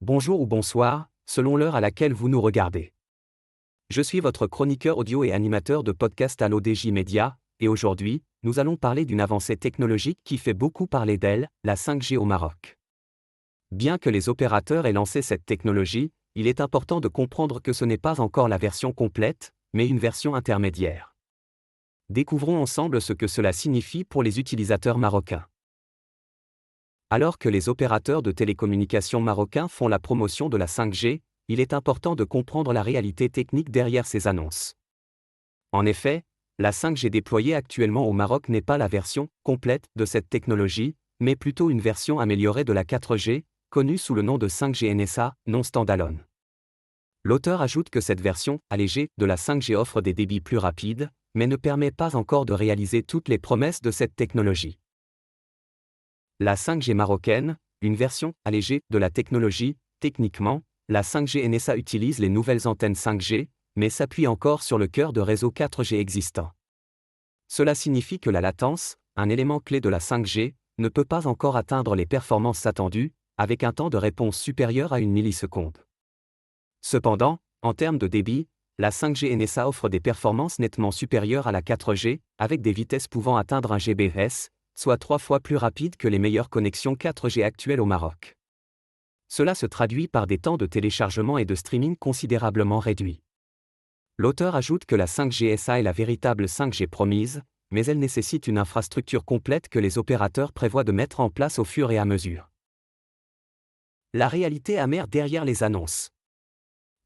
Bonjour ou bonsoir, selon l'heure à laquelle vous nous regardez. Je suis votre chroniqueur audio et animateur de podcast à l'ODJ Media, et aujourd'hui, nous allons parler d'une avancée technologique qui fait beaucoup parler d'elle, la 5G au Maroc. Bien que les opérateurs aient lancé cette technologie, il est important de comprendre que ce n'est pas encore la version complète, mais une version intermédiaire. Découvrons ensemble ce que cela signifie pour les utilisateurs marocains. Alors que les opérateurs de télécommunications marocains font la promotion de la 5G, il est important de comprendre la réalité technique derrière ces annonces. En effet, la 5G déployée actuellement au Maroc n'est pas la version complète de cette technologie, mais plutôt une version améliorée de la 4G, connue sous le nom de 5G NSA, non standalone. L'auteur ajoute que cette version allégée de la 5G offre des débits plus rapides, mais ne permet pas encore de réaliser toutes les promesses de cette technologie. La 5G marocaine, une version allégée de la technologie, techniquement, la 5G NSA utilise les nouvelles antennes 5G, mais s'appuie encore sur le cœur de réseau 4G existant. Cela signifie que la latence, un élément clé de la 5G, ne peut pas encore atteindre les performances attendues, avec un temps de réponse supérieur à 1 milliseconde. Cependant, en termes de débit, la 5G NSA offre des performances nettement supérieures à la 4G, avec des vitesses pouvant atteindre 1 Gbps, soit 3 fois plus rapide que les meilleures connexions 4G actuelles au Maroc. Cela se traduit par des temps de téléchargement et de streaming considérablement réduits. L'auteur ajoute que la 5G SA est la véritable 5G promise, mais elle nécessite une infrastructure complète que les opérateurs prévoient de mettre en place au fur et à mesure. La réalité amère derrière les annonces.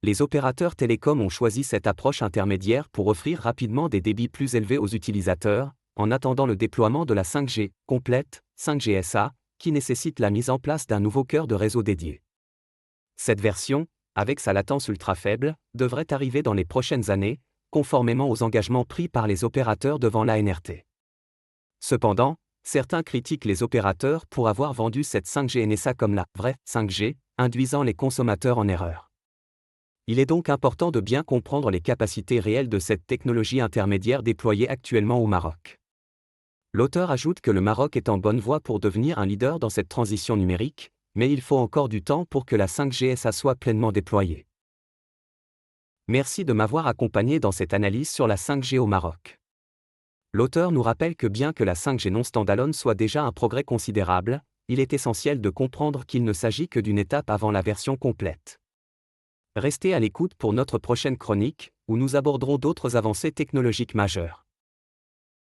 Les opérateurs télécoms ont choisi cette approche intermédiaire pour offrir rapidement des débits plus élevés aux utilisateurs, en attendant le déploiement de la 5G complète, 5G SA, qui nécessite la mise en place d'un nouveau cœur de réseau dédié. Cette version, avec sa latence ultra faible, devrait arriver dans les prochaines années, conformément aux engagements pris par les opérateurs devant l'ANRT. Cependant, certains critiquent les opérateurs pour avoir vendu cette 5G NSA comme la vraie 5G, induisant les consommateurs en erreur. Il est donc important de bien comprendre les capacités réelles de cette technologie intermédiaire déployée actuellement au Maroc. L'auteur ajoute que le Maroc est en bonne voie pour devenir un leader dans cette transition numérique, mais il faut encore du temps pour que la 5G SA soit pleinement déployée. Merci de m'avoir accompagné dans cette analyse sur la 5G au Maroc. L'auteur nous rappelle que bien que la 5G non standalone soit déjà un progrès considérable, il est essentiel de comprendre qu'il ne s'agit que d'une étape avant la version complète. Restez à l'écoute pour notre prochaine chronique, où nous aborderons d'autres avancées technologiques majeures.